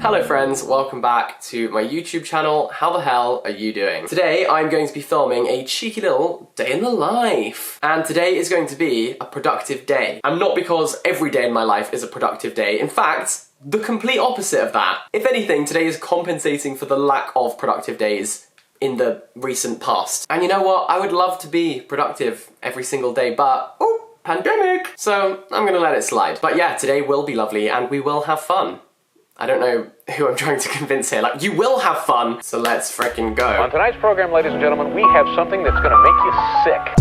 Hello friends, welcome back to my YouTube channel. How the hell are you doing? Today I'm going to be filming a cheeky little day in the life. And today is going to be a productive day. And not because every day in my life is a productive day. In fact, the complete opposite of that. If anything, today is compensating for the lack of productive days in the recent past. And you know what? I would love to be productive every single day, but pandemic! So I'm gonna let it slide. But yeah, today will be lovely and we will have fun. I don't know who I'm trying to convince here. Like, you will have fun, so let's frickin' go. On tonight's program, ladies and gentlemen, we have something that's gonna make you sick.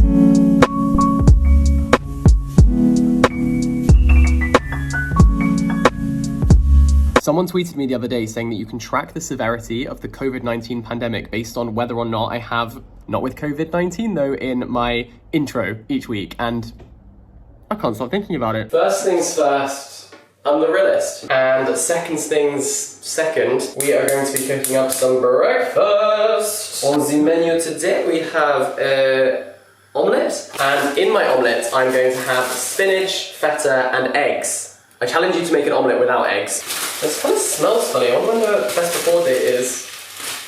Someone tweeted me the other day saying that you can track the severity of the COVID-19 pandemic based on whether or not I have, not with COVID-19 though, in my intro each week, and I can't stop thinking about it. First things first, I'm the realist. And second things second, we are going to be cooking up some breakfast. On the menu today we have omelette, and in my omelette I'm going to have spinach, feta and eggs. I challenge you to make an omelette without eggs. This kind of smells funny. I wonder what the best before date is.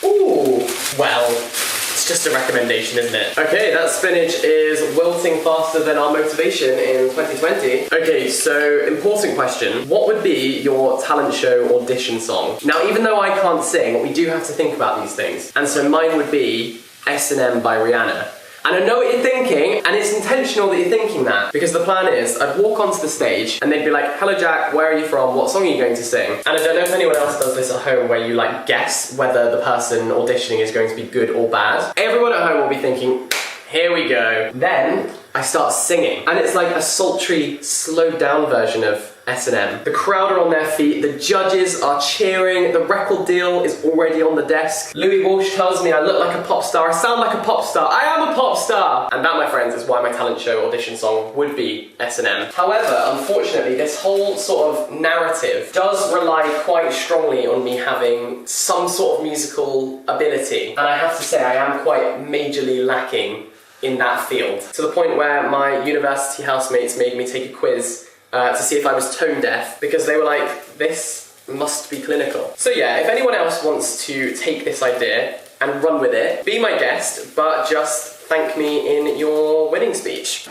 Ooh, well, it's just a recommendation, isn't it? Okay, that spinach is wilting faster than our motivation in 2020. Okay, so important question. What would be your talent show audition song? Now, even though I can't sing, we do have to think about these things. And so mine would be S&M by Rihanna. And I know what you're thinking, and it's intentional that you're thinking that, because the plan is I'd walk onto the stage and they'd be like, hello Jack, where are you from? What song are you going to sing? And I don't know if anyone else does this at home where you like guess whether the person auditioning is going to be good or bad. Everyone at home will be thinking, here we go. Then I start singing, and it's like a sultry, slowed down version of S&M. The crowd are on their feet, the judges are cheering, the record deal is already on the desk. Louis Walsh tells me I look like a pop star, I sound like a pop star, I am a pop star! And that, my friends, is why my talent show audition song would be S&M. However, unfortunately, this whole sort of narrative does rely quite strongly on me having some sort of musical ability. And I have to say, I am quite majorly lacking in that field. To the point where my university housemates made me take a quiz to see if I was tone deaf, because they were like, this must be clinical. So yeah, if anyone else wants to take this idea and run with it, be my guest, but just thank me in your winning speech.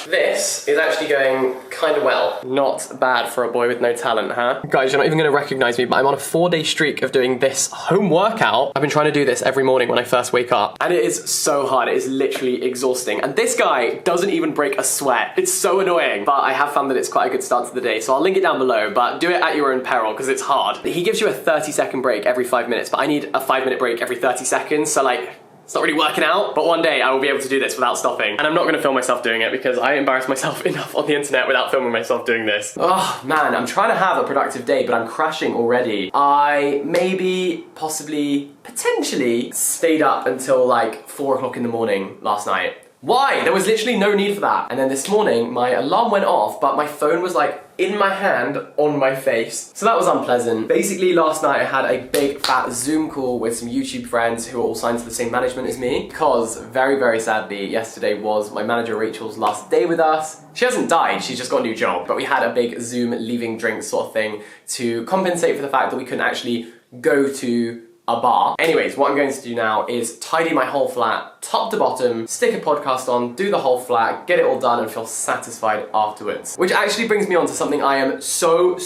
This is actually going kind of well. Not bad for a boy with no talent, huh? Guys, you're not even gonna recognize me, but I'm on a 4-day streak of doing this home workout. I've been trying to do this every morning when I first wake up, and it is so hard. It is literally exhausting. And this guy doesn't even break a sweat. It's so annoying, but I have found that it's quite a good start to the day, so I'll link it down below, but do it at your own peril, because it's hard. He gives you a 30-second break every 5 minutes, but I need a 5-minute break every 30 seconds, so like, it's not really working out, but one day I will be able to do this without stopping. And I'm not gonna film myself doing it because I embarrass myself enough on the internet without filming myself doing this. Oh man, I'm trying to have a productive day, but I'm crashing already. I maybe, possibly, potentially stayed up until like 4 o'clock in the morning last night. Why? There was literally no need for that. And then this morning, my alarm went off, but my phone was like in my hand, on my face. So that was unpleasant. Basically, last night I had a big fat Zoom call with some YouTube friends who are all signed to the same management as me, because very, very sadly, yesterday was my manager Rachel's last day with us. She hasn't died, she's just got a new job. But we had a big Zoom leaving drinks sort of thing to compensate for the fact that we couldn't actually go to a bar. Anyways, what I'm going to do now is tidy my whole flat, top to bottom, stick a podcast on, do the whole flat, get it all done and feel satisfied afterwards. Which actually brings me on to something I am so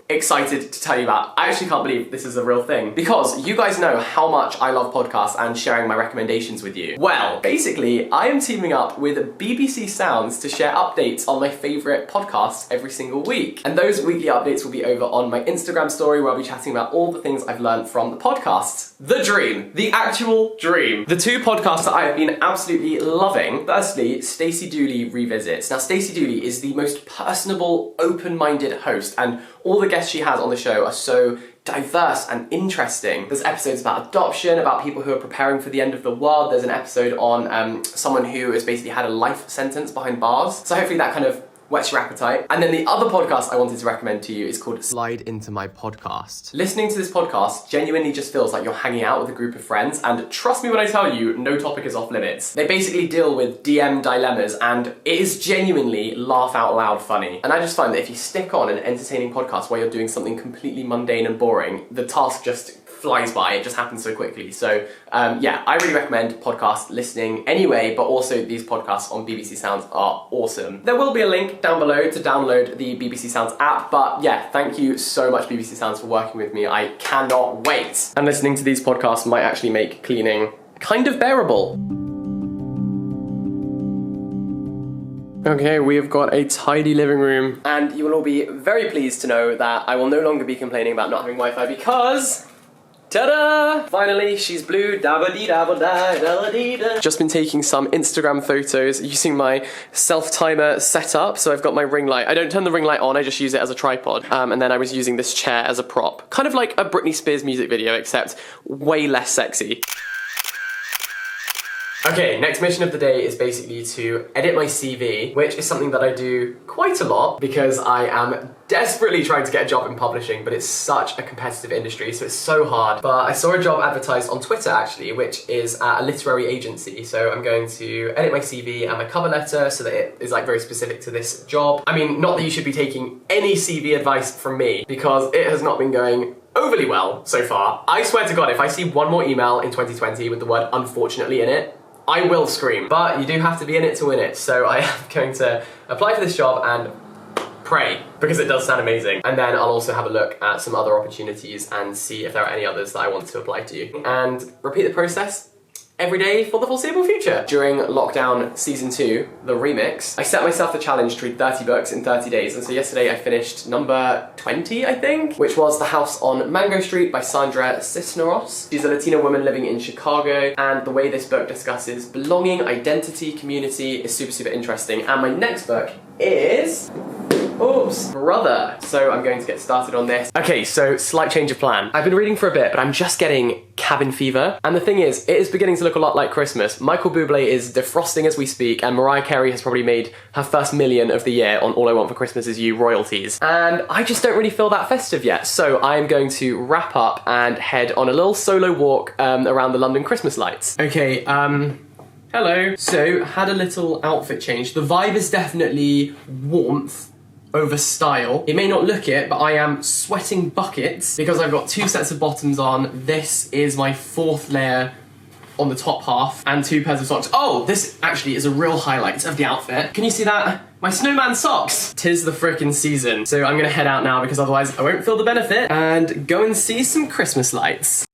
excited to tell you about. I actually can't believe this is a real thing, because you guys know how much I love podcasts and sharing my recommendations with you. Well, basically, I am teaming up with BBC Sounds to share updates on my favourite podcasts every single week. And those weekly updates will be over on my Instagram story, where I'll be chatting about all the things I've learned from the podcasts. The dream. The actual dream. The 2 podcasts that I have been absolutely loving. Firstly, Stacey Dooley Revisits. Now, Stacey Dooley is the most personable, open-minded host, and all the guests she has on the show are so diverse and interesting. There's episodes about adoption, about people who are preparing for the end of the world. There's an episode on someone who has basically had a life sentence behind bars. So hopefully that kind of whets your appetite. And then the other podcast I wanted to recommend to you is called Slide Into My Podcast. Listening to this podcast genuinely just feels like you're hanging out with a group of friends, and trust me when I tell you, no topic is off limits. They basically deal with DM dilemmas, and it is genuinely laugh out loud funny. And I just find that if you stick on an entertaining podcast while you're doing something completely mundane and boring, the task just flies by, it just happens so quickly. So yeah, I really recommend podcast listening anyway, but also these podcasts on BBC Sounds are awesome. There will be a link down below to download the BBC Sounds app, but yeah, thank you so much BBC Sounds for working with me. I cannot wait. And listening to these podcasts might actually make cleaning kind of bearable. Okay, we have got a tidy living room, and you will all be very pleased to know that I will no longer be complaining about not having Wi-Fi because ta-da! Finally, she's blue, dabba-dee-dabba-da-da-dee-da. Just been taking some Instagram photos using my self-timer setup. So I've got my ring light. I don't turn the ring light on, I just use it as a tripod. And then I was using this chair as a prop. Kind of like a Britney Spears music video, except way less sexy. Okay, next mission of the day is basically to edit my CV, which is something that I do quite a lot because I am desperately trying to get a job in publishing, but it's such a competitive industry, so it's so hard. But I saw a job advertised on Twitter actually, which is at a literary agency. So I'm going to edit my CV and my cover letter so that it is like very specific to this job. I mean, not that you should be taking any CV advice from me because it has not been going overly well so far. I swear to God, if I see one more email in 2020 with the word unfortunately in it, I will scream. But you do have to be in it to win it. So I am going to apply for this job and pray, because it does sound amazing. And then I'll also have a look at some other opportunities and see if there are any others that I want to apply to. And repeat the process every day for the foreseeable future. During lockdown season 2, the remix, I set myself the challenge to read 30 books in 30 days. And so yesterday I finished number 20, I think, which was The House on Mango Street by Sandra Cisneros. She's a Latina woman living in Chicago, and the way this book discusses belonging, identity, community is super, super interesting. And my next book is Brother. So I'm going to get started on this. Okay, so slight change of plan. I've been reading for a bit, but I'm just getting cabin fever. And the thing is, it is beginning to look a lot like Christmas. Michael Bublé is defrosting as we speak, and Mariah Carey has probably made her first million of the year on All I Want for Christmas Is You royalties. And I just don't really feel that festive yet. So I'm going to wrap up and head on a little solo walk around the London Christmas lights. Okay, hello. So, had a little outfit change. The vibe is definitely warmth over style. It may not look it, but I am sweating buckets because I've got 2 sets of bottoms on. This is my 4th layer on the top half and 2 pairs of socks. Oh, this actually is a real highlight of the outfit. Can you see that? My snowman socks! 'Tis the frickin' season. So I'm gonna head out now because otherwise I won't feel the benefit and go and see some Christmas lights.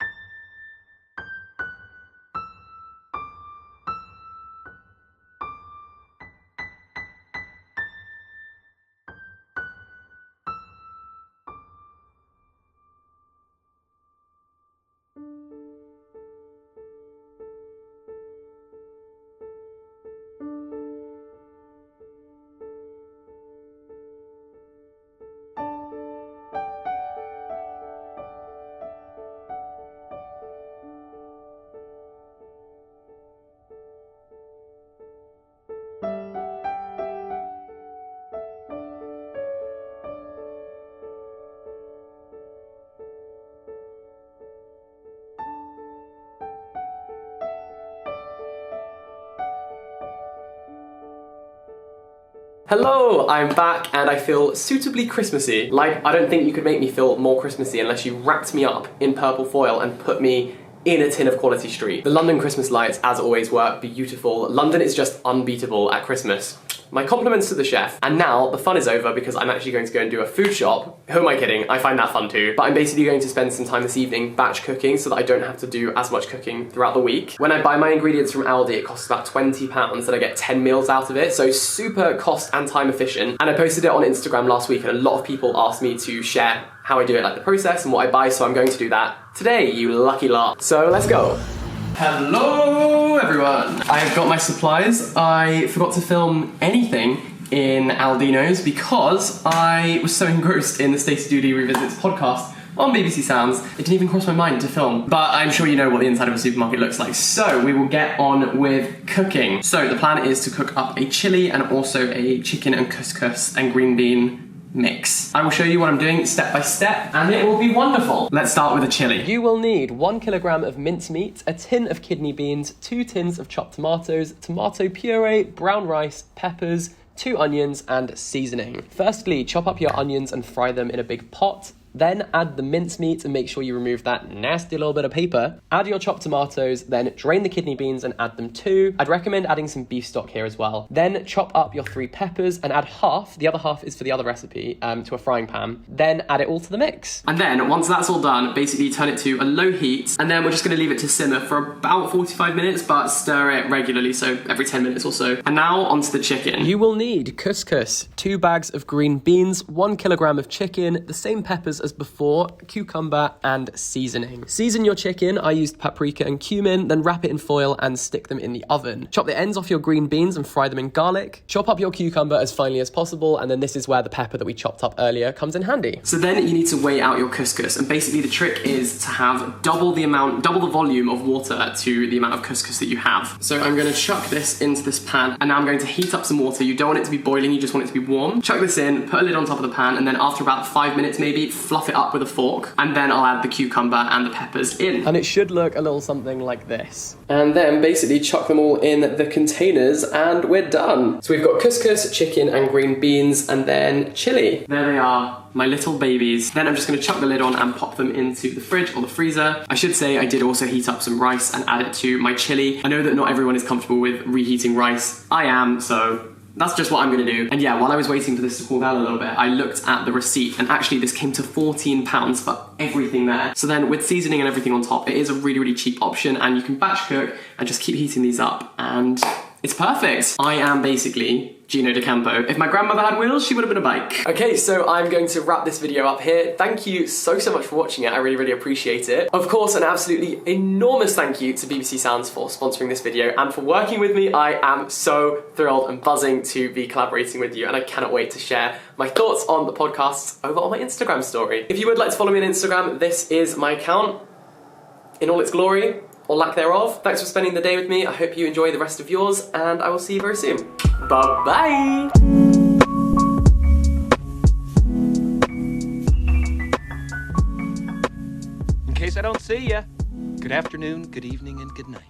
Hello, I'm back and I feel suitably Christmassy. Like, I don't think you could make me feel more Christmassy unless you wrapped me up in purple foil and put me in a tin of Quality Street. The London Christmas lights, as always, were beautiful. London is just unbeatable at Christmas. My compliments to the chef. And now the fun is over because I'm actually going to go and do a food shop. Who am I kidding? I find that fun too. But I'm basically going to spend some time this evening batch cooking so that I don't have to do as much cooking throughout the week. When I buy my ingredients from Aldi, it costs about £20 and I get 10 meals out of it. So super cost and time efficient. And I posted it on Instagram last week and a lot of people asked me to share how I do it, like the process and what I buy. So I'm going to do that today, you lucky lot. So let's go. Hello everyone! I've got my supplies. I forgot to film anything in Aldino's because I was so engrossed in the Stacey Dooley Revisits podcast on BBC Sounds. It didn't even cross my mind to film, but I'm sure you know what the inside of a supermarket looks like. So we will get on with cooking. So the plan is to cook up a chili and also a chicken and couscous and green bean mix. I will show you what I'm doing step by step and it will be wonderful. Let's start with a chili. You will need 1 kilogram of mincemeat, a tin of kidney beans, 2 tins of chopped tomatoes, tomato puree, brown rice, peppers, 2 onions and seasoning. Firstly, chop up your onions and fry them in a big pot. Then add the mincemeat and make sure you remove that nasty little bit of paper. Add your chopped tomatoes, then drain the kidney beans and add them too. I'd recommend adding some beef stock here as well. Then chop up your 3 peppers and add half, the other half is for the other recipe, to a frying pan. Then add it all to the mix. And then once that's all done, basically turn it to a low heat and then we're just gonna leave it to simmer for about 45 minutes, but stir it regularly, so every 10 minutes or so. And now onto the chicken. You will need couscous, 2 bags of green beans, 1 kilogram of chicken, the same peppers as before, cucumber and seasoning. Season your chicken. I used paprika and cumin, then wrap it in foil and stick them in the oven. Chop the ends off your green beans and fry them in garlic. Chop up your cucumber as finely as possible, and then this is where the pepper that we chopped up earlier comes in handy. So then you need to weigh out your couscous, and basically the trick is to have double the volume of water to the amount of couscous that you have. So I'm going to chuck this into this pan, and now I'm going to heat up some water. You don't want it to be boiling, you just want it to be warm. Chuck this in, put a lid on top of the pan, and then after about 5 minutes maybe, fluff it up with a fork, and then I'll add the cucumber and the peppers in. And it should look a little something like this. And then basically chuck them all in the containers and we're done. So we've got couscous, chicken and green beans, and then chili. There they are, my little babies. Then I'm just gonna chuck the lid on and pop them into the fridge or the freezer. I should say I did also heat up some rice and add it to my chili. I know that not everyone is comfortable with reheating rice. I am, so that's just what I'm gonna do. And yeah, while I was waiting for this to cool down a little bit, I looked at the receipt and actually this came to £14 for everything there. So then with seasoning and everything on top, it is a really, really cheap option and you can batch cook and just keep heating these up and it's perfect. I am basically Gino D'Acampo. If my grandmother had wheels, she would have been a bike. Okay, so I'm going to wrap this video up here. Thank you so much for watching it. I really, really appreciate it. Of course, an absolutely enormous thank you to BBC Sounds for sponsoring this video and for working with me. I am so thrilled and buzzing to be collaborating with you and I cannot wait to share my thoughts on the podcast over on my Instagram story. If you would like to follow me on Instagram, this is my account in all its glory, or lack thereof. Thanks for spending the day with me. I hope you enjoy the rest of yours and I will see you very soon. Bye-bye! In case I don't see ya, good afternoon, good evening, and good night.